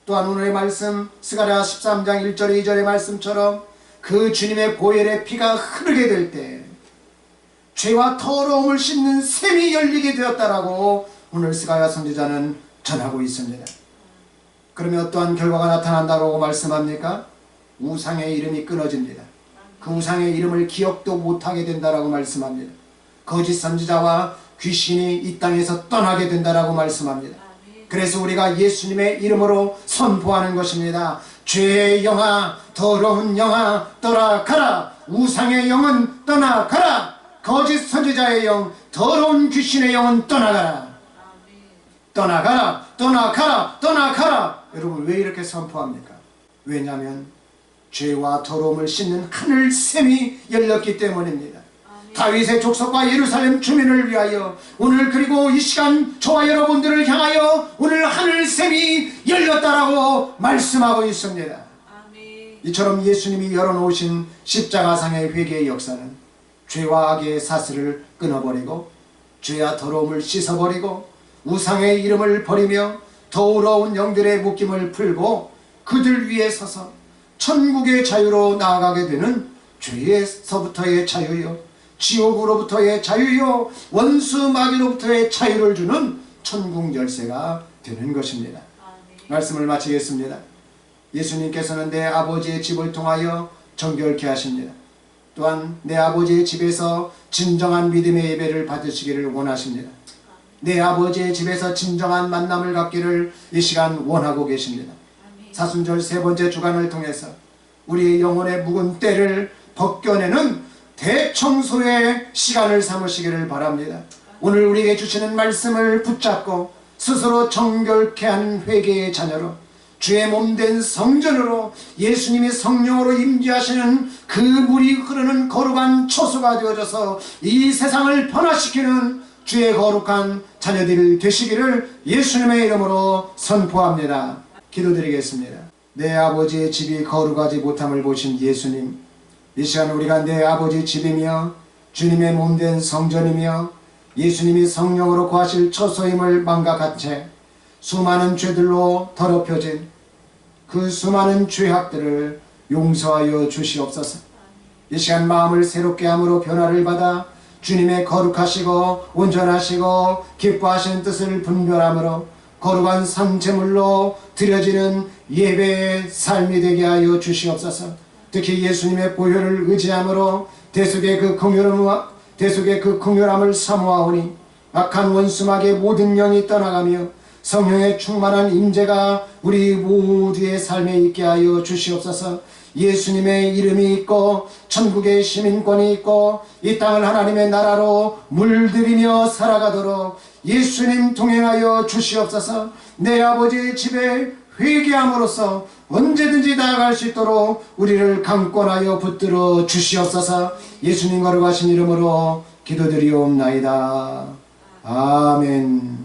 또한 오늘의 말씀 스가랴 13장 1절 2절의 말씀처럼 그 주님의 보혈의 피가 흐르게 될 때 죄와 더러움을 씻는 샘이 열리게 되었다라고 오늘 스가랴 선지자는 전하고 있습니다. 그러면 어떠한 결과가 나타난다고 말씀합니까? 우상의 이름이 끊어집니다. 그 우상의 이름을 기억도 못하게 된다라고 말씀합니다. 거짓 선지자와 귀신이 이 땅에서 떠나게 된다라고 말씀합니다. 그래서 우리가 예수님의 이름으로 선포하는 것입니다. 죄의 영아, 더러운 영아 떠나가라. 우상의 영은 떠나가라. 거짓 선지자의 영, 더러운 귀신의 영은 떠나가라. 떠나가라, 떠나가라, 떠나가라. 여러분 왜 이렇게 선포합니까? 왜냐하면 죄와 더러움을 씻는 하늘 샘이 열렸기 때문입니다. 다윗의 족속과 예루살렘 주민을 위하여 오늘 그리고 이 시간 저와 여러분들을 향하여 오늘 하늘 샘이 열렸다라고 말씀하고 있습니다. 이처럼 예수님이 열어놓으신 십자가상의 회개의 역사는 죄와 악의 사슬을 끊어버리고 죄와 더러움을 씻어버리고 우상의 이름을 버리며 더러운 영들의 묶임을 풀고 그들 위에 서서 천국의 자유로 나아가게 되는 죄에서부터의 자유요, 지옥으로부터의 자유요, 원수 마귀로부터의 자유를 주는 천국 열쇠가 되는 것입니다. 말씀을 마치겠습니다. 예수님께서는 내 아버지의 집을 통하여 정결케 하십니다. 또한 내 아버지의 집에서 진정한 믿음의 예배를 받으시기를 원하십니다. 내 아버지의 집에서 진정한 만남을 갖기를 이 시간 원하고 계십니다. 사순절 세 번째 주간을 통해서 우리의 영혼의 묵은 때를 벗겨내는 대청소의 시간을 삼으시기를 바랍니다. 오늘 우리에게 주시는 말씀을 붙잡고 스스로 정결케 한 회개의 자녀로 주의 몸된 성전으로 예수님이 성령으로 임재하시는 그 물이 흐르는 거룩한 초소가 되어져서 이 세상을 변화시키는 주의 거룩한 자녀들이 되시기를 예수님의 이름으로 선포합니다. 기도드리겠습니다. 내 아버지의 집이 거룩하지 못함을 보신 예수님, 이 시간 우리가 내 아버지 집이며 주님의 몸된 성전이며 예수님이 성령으로 거하실 처소임을 망각한 채 수많은 죄들로 더럽혀진 그 수많은 죄악들을 용서하여 주시옵소서. 이 시간 마음을 새롭게 함으로 변화를 받아 주님의 거룩하시고 온전하시고 기뻐하시는 뜻을 분별함으로 거룩한 산제물로 드려지는 예배의 삶이 되게 하여 주시옵소서. 특히 예수님의 보혈을 의지함으로 대속의 그 긍휼함을 사모하오니 악한 원수막의 모든 영이 떠나가며 성령의 충만한 임재가 우리 모두의 삶에 있게 하여 주시옵소서. 예수님의 이름이 있고 천국의 시민권이 있고 이 땅을 하나님의 나라로 물들이며 살아가도록 예수님 동행하여 주시옵소서. 내 아버지의 집에 회개함으로써 언제든지 나아갈 수 있도록 우리를 강권하여 붙들어 주시옵소서. 예수님 거룩하신 이름으로 기도드리옵나이다. 아멘.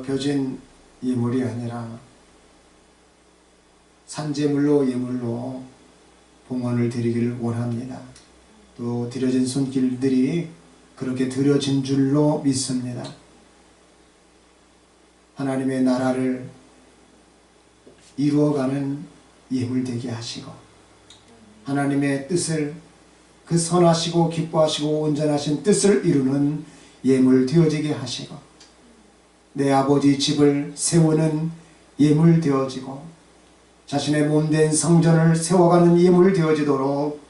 더럽혀진 예물이 아니라 산재물로 예물로 봉헌을 드리기를 원합니다. 또 드려진 손길들이 그렇게 드려진 줄로 믿습니다. 하나님의 나라를 이루어가는 예물 되게 하시고 하나님의 뜻을 그 선하시고 기뻐하시고 온전하신 뜻을 이루는 예물 되어지게 하시고 내 아버지 집을 세우는 예물 되어지고 자신의 몸된 성전을 세워가는 예물 되어지도록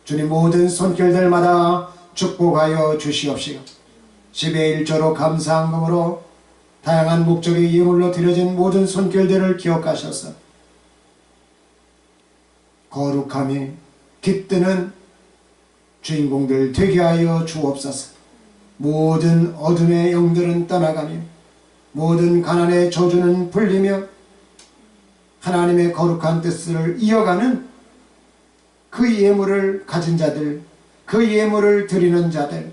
주님 모든 손길들마다 축복하여 주시옵시고 10의 1조로 감사한금으로 다양한 목적의 예물로 드려진 모든 손길들을 기억하셔서 거룩함이 깃드는 주인공들 되게 하여 주옵소서. 모든 어둠의 영들은 떠나가며 모든 가난의 저주는 풀리며 하나님의 거룩한 뜻을 이어가는 그 예물을 가진 자들, 그 예물을 드리는 자들,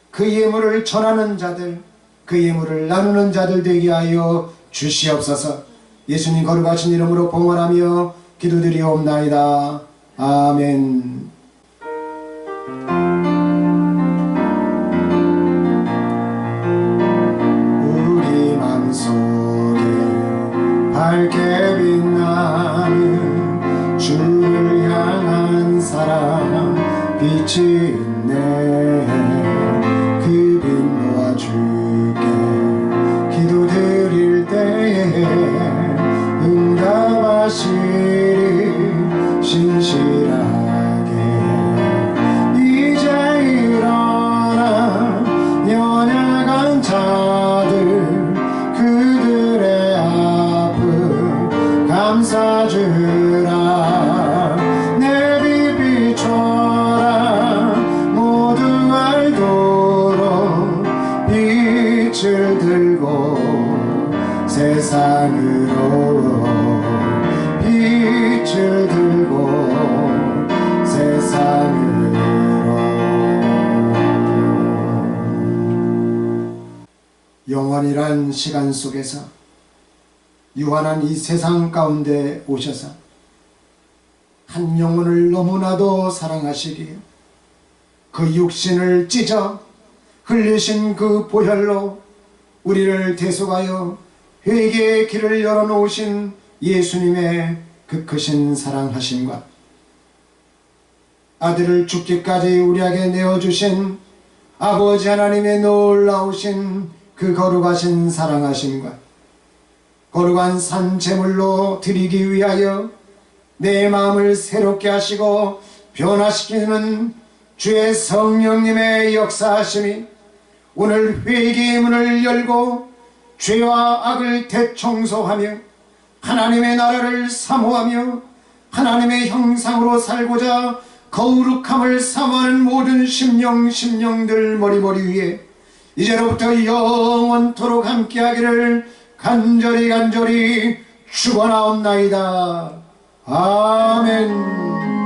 그 예물을 전하는 자들, 그 예물을 나누는 자들 되게 하여 주시옵소서. 예수님 거룩하신 이름으로 봉헌하며 기도드리옵나이다. 아멘. 우리 맘속에 밝게 빛나는 주를 향한 사랑 빛이 있네. 그 빛 놓아줄게. 기도드릴 때에 응답하시리 신실하게. 이제 일어나 연약한 자들 그들의 아픔 감싸주라. 내 빛 비춰라. 모두 알도록 빛을 들고 세상으로 빛을 들고 세상으로. 영원이란 시간 속에서 유한한 이 세상 가운데 오셔서 한 영혼을 너무나도 사랑하시기에 그 육신을 찢어 흘리신 그 보혈로 우리를 대속하여 회개의 길을 열어놓으신 예수님의 그 크신 사랑하심과 아들을 죽기까지 우리에게 내어주신 아버지 하나님의 놀라우신 그 거룩하신 사랑하심과 거룩한 산 제물로 드리기 위하여 내 마음을 새롭게 하시고 변화시키는 주의 성령님의 역사하심이 오늘 회개의 문을 열고 죄와 악을 대청소하며 하나님의 나라를 사모하며 하나님의 형상으로 살고자 거룩함을 사모하는 모든 심령들 머리 위에 이제로부터 영원토록 함께하기를 간절히 축원하옵나이다. 아멘.